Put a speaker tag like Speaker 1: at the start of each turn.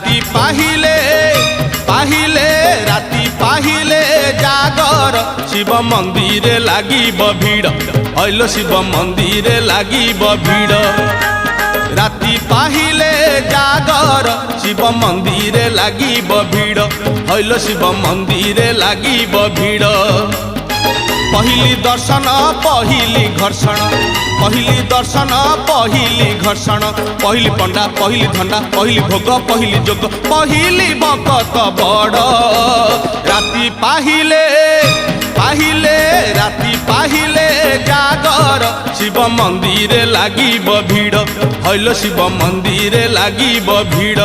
Speaker 1: राति पाहिले पाहिले राति पाहिले जागर शिव मंदिर लागिब भीड़ हइलो शिव मंदिर लागिब भीड़ राति पाहिले जागर शिव मंदिर लागिब भीड़ हइलो शिव मंदिर लागिब भीड़ पहिली दर्शन पहिली घर्षण पहिली दर्शन पहिली घर्षण पहिली पंडा पहिली धंडा पहिली भोग पहिली जोग पहिली बकत बड़ राति पाहिले पाहिले राति पाहिले जागर शिव मंदिर लागिब भीड़ हइलो शिव मंदिर लागिब भीड़।